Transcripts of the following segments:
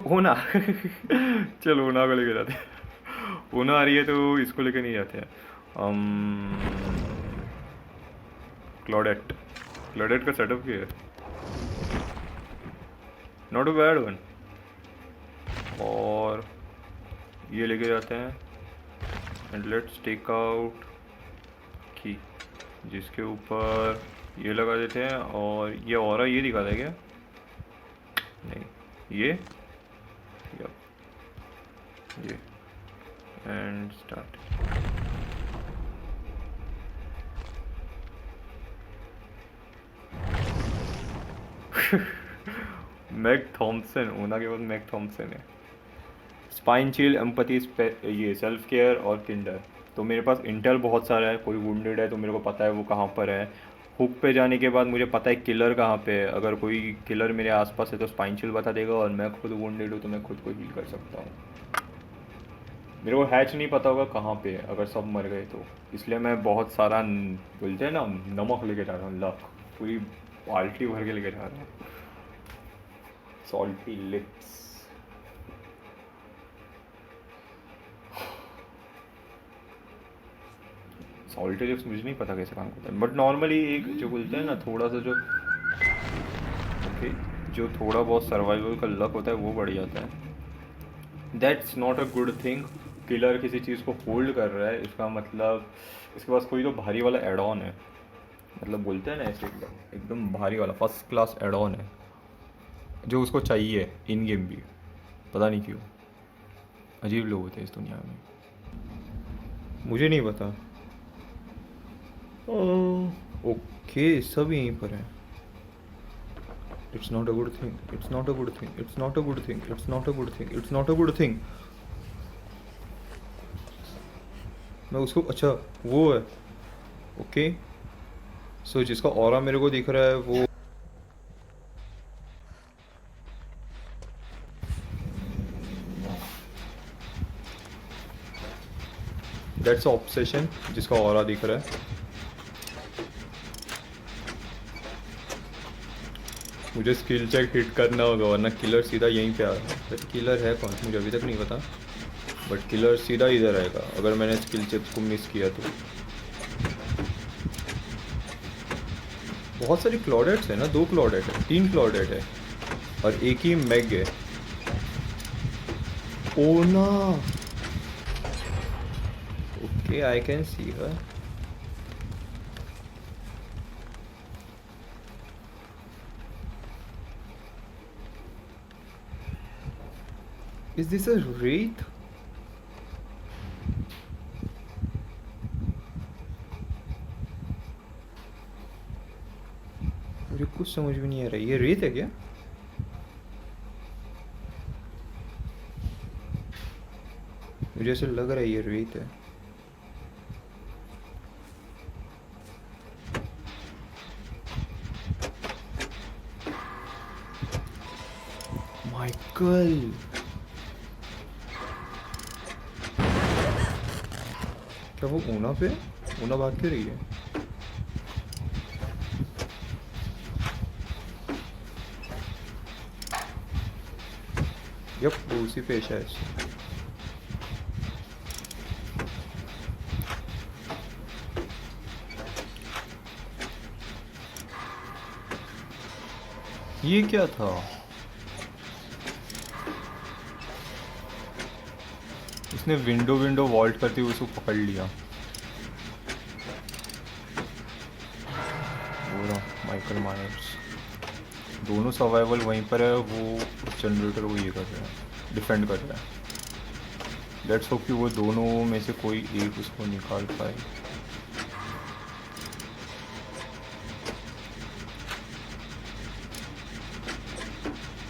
ओना चलो ओना को लेके जाते हैं। ओना आ रही है तो इसको लेके नहीं जाते हैं। क्लॉडेट। क्लॉडेट का सेटअप क्या है? Not a bad one. और ये लेके जाते हैं एंड लेट्स टेक आउट की, जिसके ऊपर ये लगा देते हैं। और ये ऑरा ये दिखा था क्या? नहीं, ये यप, ये एंड स्टार्ट। मैग थॉम्सन, ओना के बाद मैग थॉम्सन है। स्पाइन चिल, एम्पैथी, ये सेल्फ केयर और किंडर। तो मेरे पास इंटेल बहुत सारा है। कोई वुंडेड है तो मेरे को पता है वो कहाँ पर है। हुक पे जाने के बाद मुझे पता है किलर कहाँ पे है। अगर कोई किलर मेरे आसपास है तो स्पाइन चिल बता देगा, और मैं खुद वुंडेड हूँ तो मैं खुद को हील कर सकता हूँ। मेरे को हैच नहीं पता होगा कहाँ पे है अगर सब मर गए तो, इसलिए मैं बहुत सारा बोलते हैं ना नमक लेके जा रहा हूँ। लक पूरी बाल्टी भर के लेके जा रहा हूँ। Salty lips. सॉल्टी लिप्स मुझे नहीं पता कैसे काम करता है, बट नॉर्मली एक जो बोलते हैं ना थोड़ा सा जो ओके, जो थोड़ा बहुत सर्वाइवल का लक होता है वो बढ़ जाता है। That's not a good thing. Killer किसी चीज़ को होल्ड कर रहा है, इसका मतलब इसके पास कोई तो भारी वाला एड ऑन है। मतलब बोलते हैं ना ऐसे एकदम एकदम भारी वाला फर्स्ट क्लास एड ऑन है जो उसको चाहिए इन गेम भी। पता नहीं क्यों अजीब लोग होते हैं इस दुनिया में। मुझे नहीं पता। ओके सब यहीं पर है। It's not a good thing, it's not a good thing, it's not a good thing, it's not a good thing, it's not a good thing. मैं उसको अच्छा वो है ओके। सो जिसका ऑरा मेरे को दिख रहा है वो दैट्स ऑब्सेशन, जिसका ऑरा दिख रहा है। मुझे स्किल चेक हिट करना होगा वरना किलर सीधा यहीं पे आ रहा है। बट किलर है कौन मुझे अभी तक नहीं पता, बट किलर सीधा इधर आएगा अगर मैंने स्किल चेक को मिस किया तो। बहुत सारी क्लॉडेट्स है ना, 2 क्लॉडेट है, 3 क्लॉडेट है और एक ही मैग है। ओना okay I can see her. Is this a wraith? मुझे कुछ समझ में नहीं आ रहा है, ये रेत है क्या? मुझे ऐसे लग रहा है ये रेत है। माइकल क्या वो ऊना पे? ऊना भाग क्यों रही है? यप वो उसी पे है शायद। ये क्या था? उसने विंडो विंडो वॉल्ट करते हुए उसको पकड़ लिया। वो रहा माइकल मायर्स। दोनों सर्वाइवल वहीं पर है, वो जनरेटर को ये कर रहे हैं, डिफेंड कर रहा है। लेट्स होप कि वो दोनों में से कोई एक उसको निकाल पाए।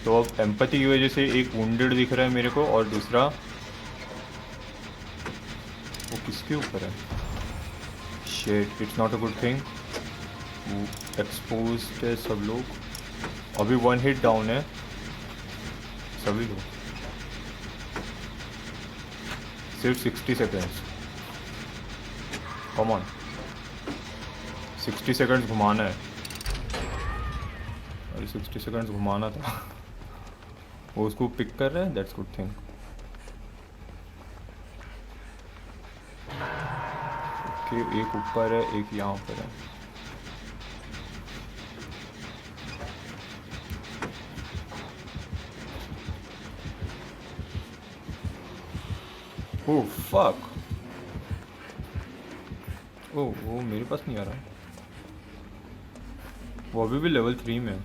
तो अब एम्पैथी की वजह से एक वुंडेड दिख रहा है मेरे को, और दूसरा वो किसके ऊपर है? Shit it's not a good thing. Exposed है सब लोग। अभी 1 हिट डाउन है सभी लोग। सिर्फ 60 सेकेंड्स। कम ऑन 60 सेकेंड्स घुमाना है। अरे 60 सेकेंड्स घुमाना था। वो उसको पिक कर रहा है, दैट्स गुड थिंग। ओके, एक ऊपर है, एक यहाँ पर है। ओह फक, ओह वो मेरे पास नहीं आ रहा। वो अभी भी लेवल 3 में है,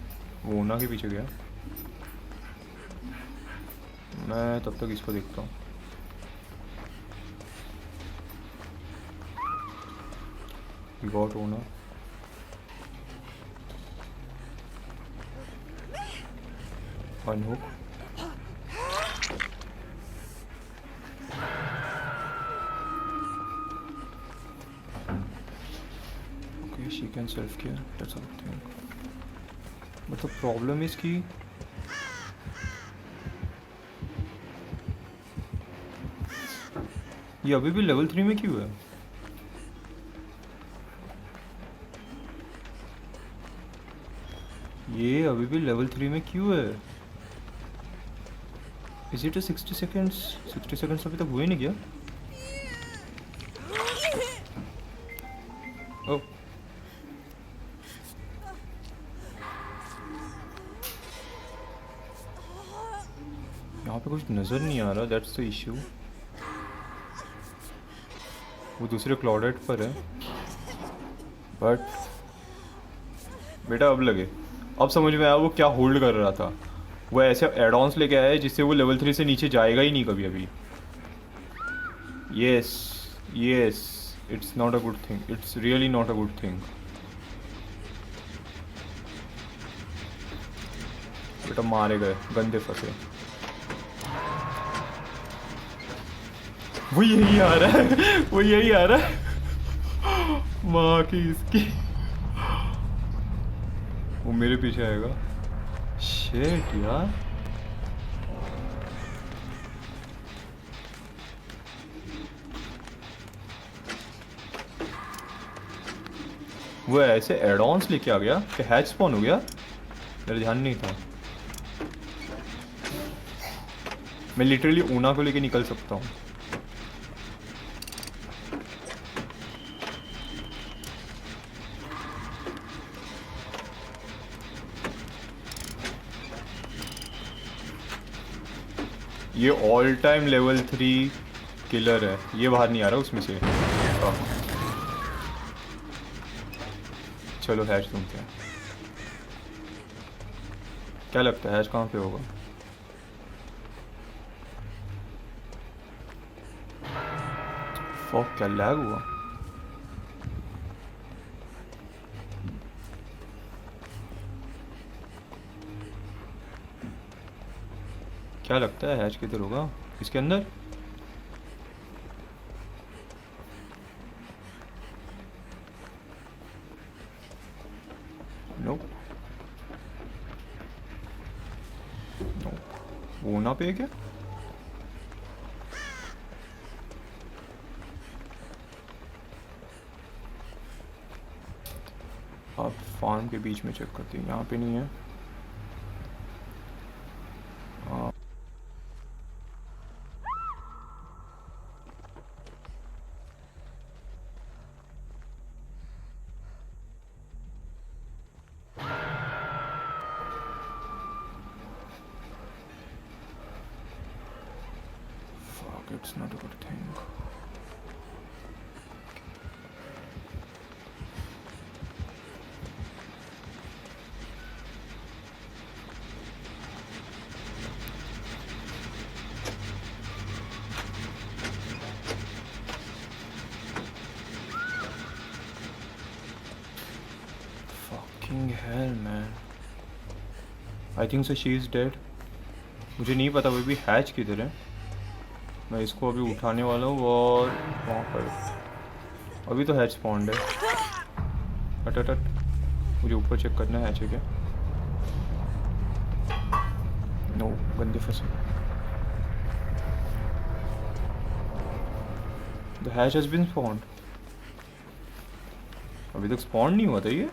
वो ओना के पीछे गया। मैं तब तक इसको देखता हूँ। गॉट ओना। अनहुक। Okay, she can self care, that's a good thing. But the problem is कि ये अभी भी लेवल 3 में क्यों है? ये अभी भी लेवल 3 में क्यों है? Is it 60 seconds? 60 सेकेंड्स अभी तक हुए नहीं क्या? ओह, यहाँ पे कुछ नज़र नहीं आ रहा, दैट्स द इशू। वो दूसरे क्लॉडेट पर है, बट बेटा अब लगे, अब समझ में आया वो क्या होल्ड कर रहा था। वो ऐसे एड-ऑन्स लेके आया है जिससे वो लेवल 3 से नीचे जाएगा ही नहीं कभी अभी। Yes yes, it's not a good thing, it's really not a good thing. बेटा मारे गए, गंदे फंसे। वो यही आ रहा है, वो यही आ रहा है। माँ की इसकी, वो मेरे पीछे आएगा। शिट यार, वो ऐसे एड-ऑन्स लेके आ गया कि हैच स्पॉन हो गया, मेरा ध्यान नहीं था। मैं लिटरली ऊना को लेके निकल सकता हूँ। ये ऑल टाइम लेवल 3 किलर है, ये बाहर नहीं आ रहा उसमें से। चलो हैच ढूंढते हैं। क्या लगता है हैच कहाँ पे होगा? फक, क्या लैग हुआ? क्या लगता है हैच किधर होगा? इसके अंदर? नो नो, वो ना पे है क्या? आप फार्म के बीच में चेक करते हैं, यहाँ पे नहीं है। Fuck, it's not a good thing. Fucking hell, man. I think so she is dead. मुझे नहीं पता वो भी हैच किधर है। मैं इसको अभी उठाने वाला हूँ और वहाँ पर अभी तो हैच स्पॉन्ड है। अट अट अट, मुझे ऊपर चेक करना है हैच है क्या। नो, गंदे फंसे। The hatch has been spawned. अभी तक स्पॉन्ड नहीं हुआ था ये।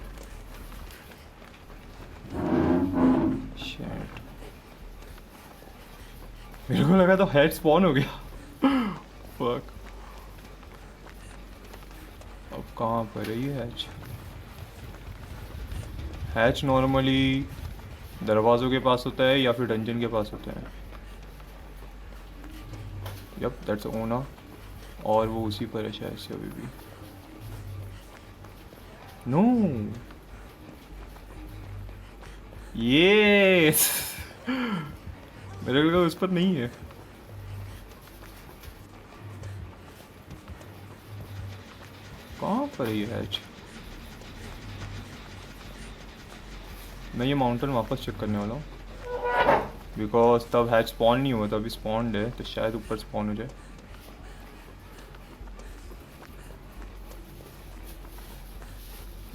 शिट। मेरे को लगा तो हेड स्पॉन हो गया। फक। अब कहाँ पर है ये हैच? हैच नॉर्मली दरवाज़ों के पास होता है या फिर डंजन के पास होता है। यप दैट्स ओना। और वो उसी पर है शायद से अभी भी। नो ये मेरे को लगा उस पर नहीं है। कहाँ पर है ये हैच? मैं ये माउंटेन वापस चेक करने वाला हूँ बिकॉज तब हैच स्पॉन नहीं हुआ था, अभी स्पॉन्ड है तो शायद ऊपर स्पॉन हो जाए।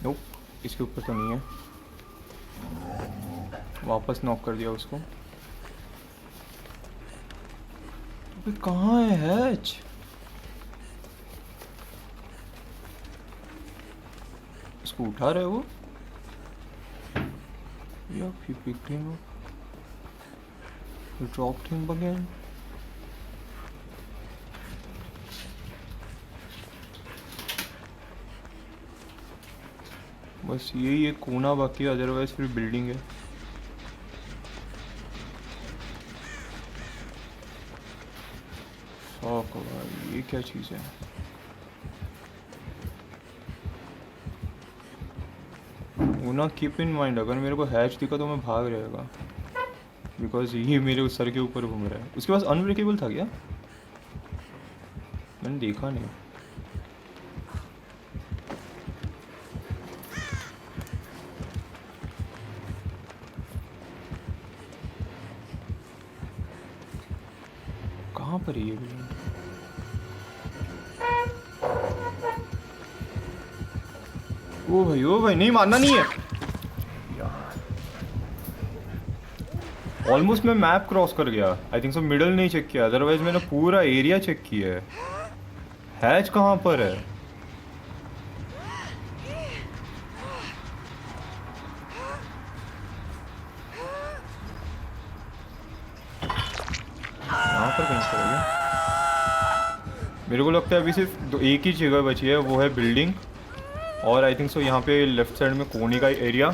नोप, इसके ऊपर तो नहीं है। वापस नॉक कर दिया उसको। अबे कहाँ है हैच? इसको उठा रहे वो या फिर picked him up? You dropped him again? बस यही एक कोना बाकी है, अदरवाइज फिर बिल्डिंग है। फक भाई, ये क्या चीज़ है? ना कीप इन माइंड, अगर मेरे को हैच दिखा तो मैं भाग रहेगा बिकॉज ये मेरे सर के ऊपर घूम रहा है। उसके पास अनब्रेकेबल था क्या? मैंने देखा नहीं। कहाँ पर है ये बिल्डिंग? ओ भाई नहीं, मानना नहीं है यार। ऑलमोस्ट मैं मैप क्रॉस कर गया। आई थिंक सो मिडल नहीं चेक किया, अदरवाइज मैंने पूरा एरिया चेक किया है। हैच कहाँ पर है? यहाँ पर कहीं पर है? मेरे को लगता है अभी सिर्फ एक ही जगह बची है, वो है बिल्डिंग। और आई थिंक सो यहाँ पे लेफ्ट साइड में कोने का एरिया।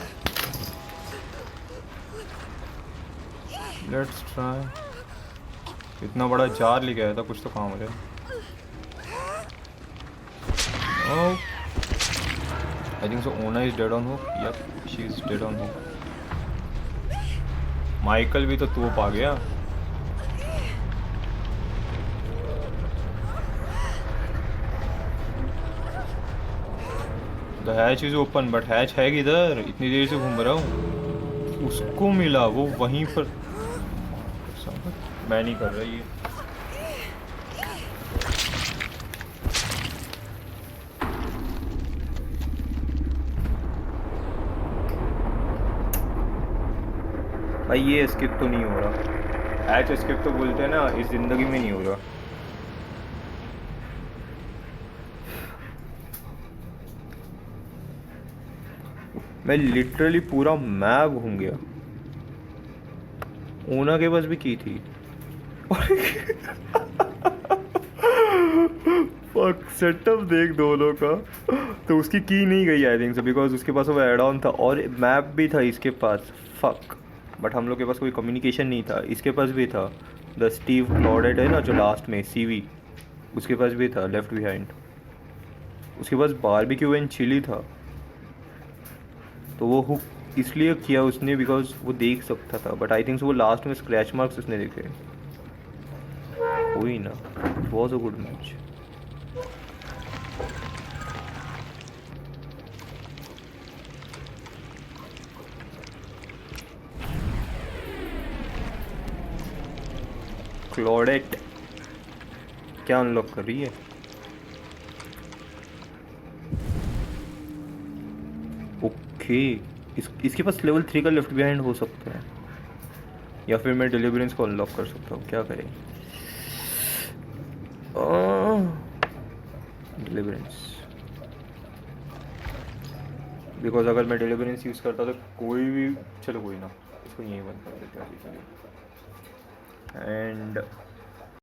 Let's try. इतना बड़ा जार लेके आया था, कुछ तो काम हो जाए। आई think so Ona is dead on hook. Yup she is dead on hook. Michael भी तो तोप आ गया। The hatch is open but hatch है किधर? इतनी देर से घूम रहा हूँ। उसको मिला वो वहीं पर। मैं नहीं कर रहा ये। भाई ये स्किप तो नहीं हो रहा। हैच स्किप तो बोलते हैं ना, इस जिंदगी में नहीं हो रहा। मैं लिटरली पूरा मैप घूम गया। ओना के पास भी की थी। फक, सेटअप देख दोनों का। तो उसकी की नहीं गई आई थिंक सो बिकॉज उसके पास वो एड ऑन था और मैप भी था इसके पास। फक, बट हम लोग के पास कोई कम्युनिकेशन नहीं था। इसके पास भी था। द स्टीव क्लॉडेट है ना जो लास्ट में सीवी, उसके पास भी था लेफ्ट बिहाइंड। उसके पास बारबेक्यू एंड चिली था। तो वो हुक इसलिए किया उसने बिकॉज वो देख सकता था। बट आई थिंक वो लास्ट में स्क्रैच मार्क्स उसने देखे। कोई ना, it was a good match. Claudette क्या अनलॉक कर रही है? ओके, इसके पास लेवल 3 का लेफ्ट बिहाइंड हो सकता है, या फिर मैं डिलीवरेंस को अनलॉक कर सकता हूँ। क्या करें? डिलीवरेंस, बिकॉज अगर मैं डिलीवरेंस यूज़ करता तो कोई भी, चलो कोई ना, इसको यहीं बंद कर देते हैं। एंड